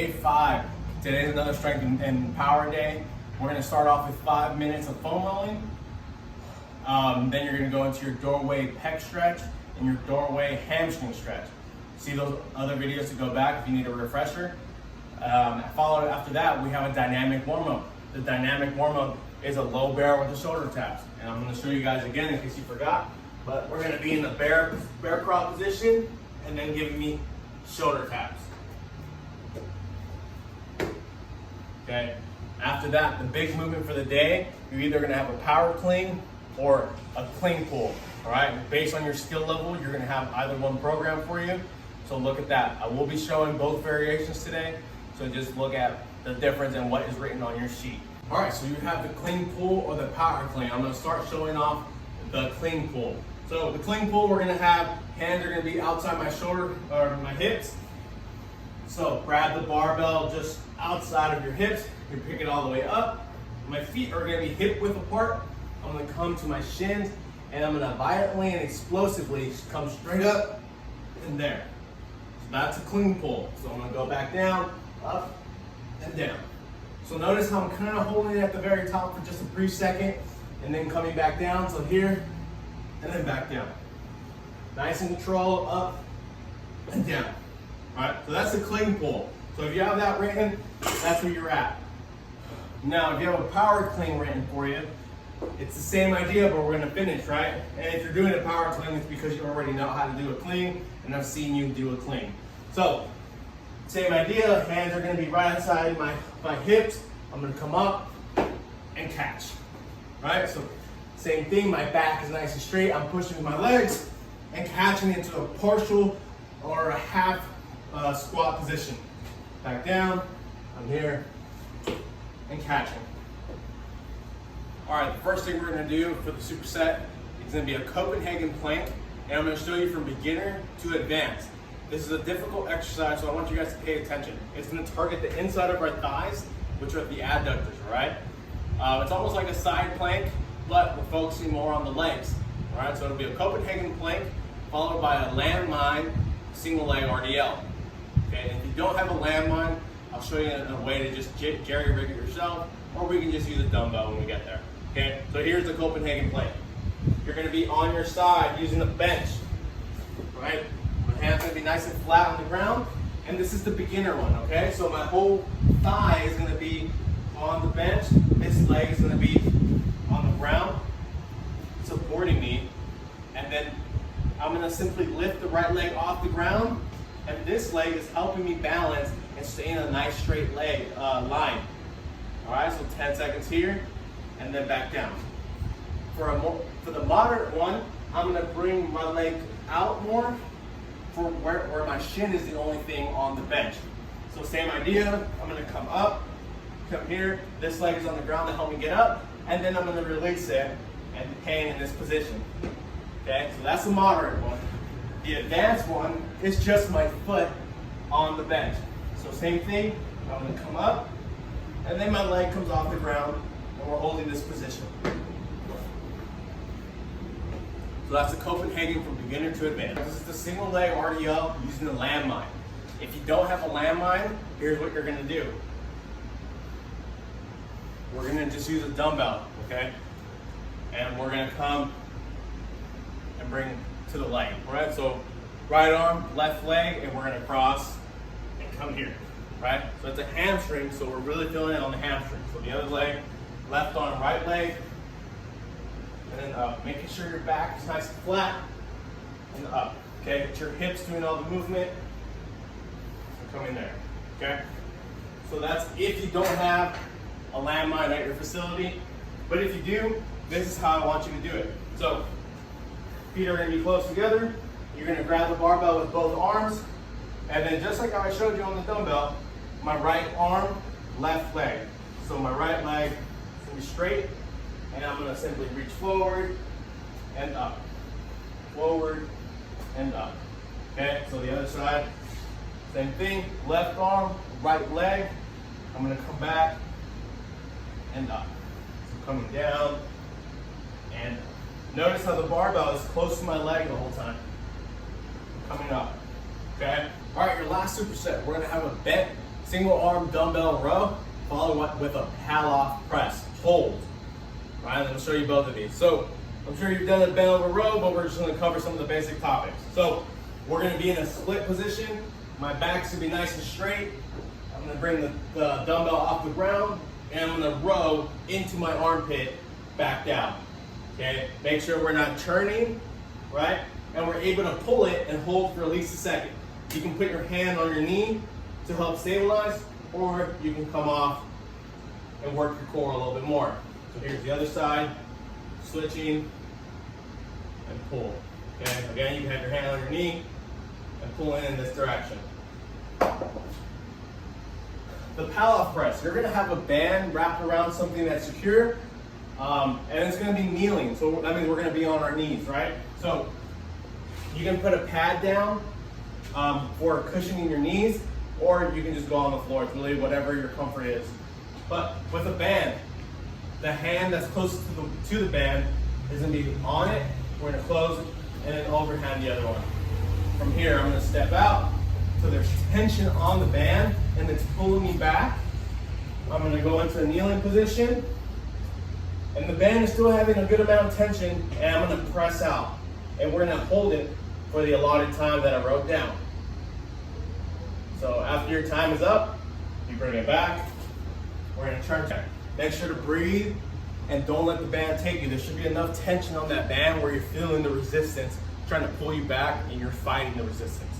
Day 5. Today is another strength and power day. We're going to start off with 5 minutes of foam rolling. Then you're going to go into your doorway pec stretch and your doorway hamstring stretch. See those other videos to go back if you need a refresher. Followed after that, we have a dynamic warm-up. The dynamic warm-up is a low bear with the shoulder taps. And I'm going to show you guys again in case you forgot. But we're going to be in the bear crawl position and then giving me shoulder taps. Okay. After that, the big movement for the day, you're either going to have a power clean or a clean pull. All right. Based on your skill level, you're going to have either one program for you. So look at that. I will be showing both variations today. So just look at the difference and what is written on your sheet. All right. So you have the clean pull or the power clean. I'm going to start showing off the clean pull. So the clean pull, we're going to have hands are going to be outside my shoulder or my hips. So grab the barbell just outside of your hips. You pick it all the way up. My feet are going to be hip width apart. I'm going to come to my shins and I'm going to violently and explosively come straight up and there. So that's a clean pull. So I'm going to go back down, up, and down. So notice how I'm kind of holding it at the very top for just a brief second and then coming back down. So here and then back down. Nice and control, up and down. All right, so that's a clean pull. So if you have that written, that's where you're at. Now, if you have a power clean written for you, it's the same idea, but we're gonna finish, right? And if you're doing a power clean, it's because you already know how to do a clean, and I've seen you do a clean. So, same idea, hands are gonna be right outside my hips. I'm gonna come up and catch, right? So, same thing, my back is nice and straight. I'm pushing with my legs and catching into a partial or a half squat position. Back down, I'm here, and catching. All right, the first thing we're gonna do for the superset is gonna be a Copenhagen Plank, and I'm gonna show you from beginner to advanced. This is a difficult exercise, so I want you guys to pay attention. It's gonna target the inside of our thighs, which are the adductors, all right? It's almost like a side plank, but we're focusing more on the legs, all right? So it'll be a Copenhagen Plank, followed by a landmine single leg RDL. Okay, and if you don't have a landmine, I'll show you a way to just jerry rig it yourself, or we can just use a dumbbell when we get there. Okay, so here's the Copenhagen Plank. You're gonna be on your side using a bench, right? My hand's gonna be nice and flat on the ground, and this is the beginner one, okay? So my whole thigh is gonna be on the bench, this leg is gonna be on the ground, supporting me, and then I'm gonna simply lift the right leg off the ground, and this leg is helping me balance and stay in a nice straight leg line. All right, so 10 seconds here, and then back down. For the moderate one, I'm gonna bring my leg out more for where my shin is the only thing on the bench. So same idea, I'm gonna come up, come here, this leg is on the ground to help me get up, and then I'm gonna release it and hang in this position. Okay, so that's the moderate one. The advanced one is just my foot on the bench. So same thing, I'm gonna come up, and then my leg comes off the ground, and we're holding this position. So that's the Copenhagen from beginner to advanced. This is the single leg RDL using the landmine. If you don't have a landmine, here's what you're gonna do. We're gonna just use a dumbbell, okay? And we're gonna come and bring to the leg, right? So right arm, left leg, and we're gonna cross and come here, right? So it's a hamstring, so we're really feeling it on the hamstring. So the other leg, left arm, right leg, and then up. Making sure your back is nice and flat, and up, okay? Get your hips doing all the movement, and come in there, okay? So that's if you don't have a landmine at your facility, but if you do, this is how I want you to do it. So feet are gonna be close together. You're gonna grab the barbell with both arms, and then just like how I showed you on the dumbbell, my right arm, left leg. So my right leg is gonna be straight, and I'm gonna simply reach forward and up, forward and up. Okay, so the other side, same thing, left arm, right leg. I'm gonna come back and up. So coming down and up. Notice how the barbell is close to my leg the whole time. Coming up, okay? All right, your last superset, we're gonna have a bent single arm dumbbell row, followed with a pal-off press, hold. Right, I'm gonna show you both of these. So I'm sure you've done a dumbbell row, but we're just gonna cover some of the basic topics. So we're gonna be in a split position. My back's gonna be nice and straight. I'm gonna bring the dumbbell off the ground, and I'm gonna row into my armpit back down. Okay, make sure we're not churning, right? And we're able to pull it and hold for at least a second. You can put your hand on your knee to help stabilize, or you can come off and work your core a little bit more. So here's the other side, switching and pull. Okay, again, you can have your hand on your knee and pull in this direction. The pal-off press, you're gonna have a band wrapped around something that's secure, and it's gonna be kneeling. So that means we're gonna be on our knees, right? So you can put a pad down for cushioning your knees, or you can just go on the floor. It's really whatever your comfort is. But with a band, the hand that's closest to the band is gonna be on it. We're gonna close it and then overhand the other one. From here, I'm gonna step out. So there's tension on the band and it's pulling me back. I'm gonna go into a kneeling position, and the band is still having a good amount of tension, and I'm gonna press out. And we're gonna hold it for the allotted time that I wrote down. So after your time is up, you bring it back. We're gonna turn back. Make sure to breathe and don't let the band take you. There should be enough tension on that band where you're feeling the resistance trying to pull you back and you're fighting the resistance.